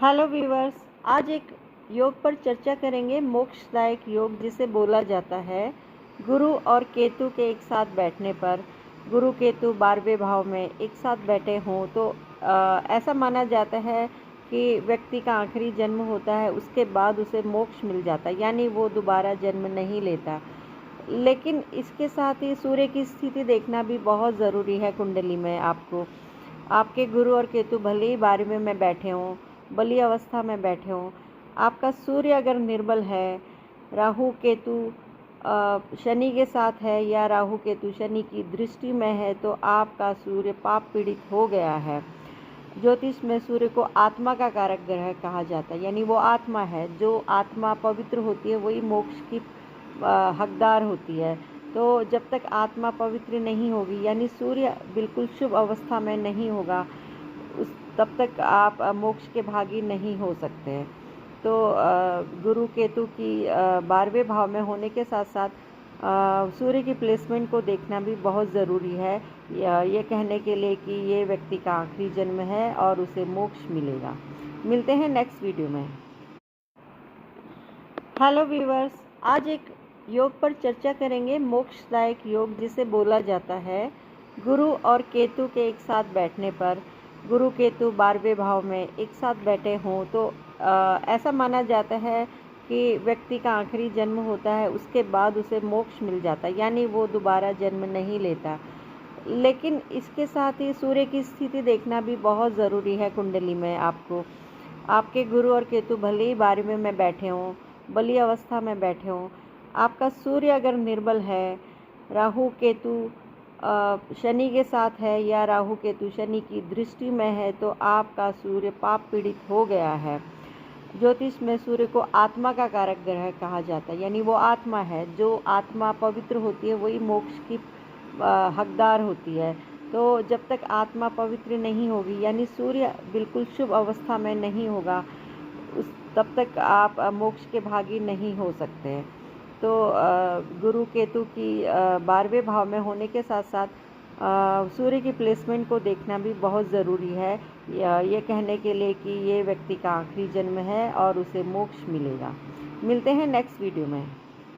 Hello viewers, आज एक योग पर चर्चा करेंगे। मोक्षदायक योग जिसे बोला जाता है। गुरु और केतु के एक साथ बैठने पर, गुरु केतु 12वें भाव में एक साथ बैठे हों तो ऐसा माना जाता है कि व्यक्ति का आखिरी जन्म होता है, उसके बाद उसे मोक्ष मिल जाता है, यानी वो दोबारा जन्म नहीं लेता। लेकिन इसके साथ ही सूर्य की स्थिति देखना भी बहुत ज़रूरी है। कुंडली में आपके गुरु और केतु भले ही 12वें में बैठे हों, बली अवस्था में बैठे हों, आपका सूर्य अगर निर्बल है, राहु केतु शनि के साथ है या राहु केतु शनि की दृष्टि में है, तो आपका सूर्य पाप पीड़ित हो गया है। ज्योतिष में सूर्य को आत्मा का कारक ग्रह कहा जाता है, यानी वो आत्मा है। जो आत्मा पवित्र होती है वही मोक्ष की हकदार होती है। तो जब तक आत्मा पवित्र नहीं होगी, यानी सूर्य बिल्कुल शुभ अवस्था में नहीं होगा, तब तक आप मोक्ष के भागी नहीं हो सकते हैं। तो गुरु केतु की 12वें भाव में होने के साथ साथ सूर्य की प्लेसमेंट को देखना भी बहुत ज़रूरी है, ये कहने के लिए कि ये व्यक्ति का आखिरी जन्म है और उसे मोक्ष मिलेगा। मिलते हैं नेक्स्ट वीडियो में। हेलो व्यूअर्स, आज एक योग पर चर्चा करेंगे। मोक्षदायक योग जिसे बोला जाता है। गुरु और केतु के एक साथ बैठने पर, गुरु केतु 12वें भाव में एक साथ बैठे हों तो ऐसा माना जाता है कि व्यक्ति का आखिरी जन्म होता है, उसके बाद उसे मोक्ष मिल जाता है, यानी वो दोबारा जन्म नहीं लेता। लेकिन इसके साथ ही सूर्य की स्थिति देखना भी बहुत ज़रूरी है। कुंडली में आपके गुरु और केतु भले ही 12वें में बैठे हों, बली अवस्था में बैठे हों, आपका सूर्य अगर निर्बल है, राहु केतु शनि के साथ है या राहु केतु शनि की दृष्टि में है, तो आपका सूर्य पाप पीड़ित हो गया है। ज्योतिष में सूर्य को आत्मा का कारक ग्रह कहा जाता है, यानी वो आत्मा है। जो आत्मा पवित्र होती है वही मोक्ष की हकदार होती है। तो जब तक आत्मा पवित्र नहीं होगी, यानी सूर्य बिल्कुल शुभ अवस्था में नहीं होगा, तब तक आप मोक्ष के भागी नहीं हो सकते। तो गुरु केतु की 12वें भाव में होने के साथ साथ सूर्य की प्लेसमेंट को देखना भी बहुत ज़रूरी है, ये कहने के लिए कि ये व्यक्ति का आखिरी जन्म है और उसे मोक्ष मिलेगा। मिलते हैं नेक्स्ट वीडियो में।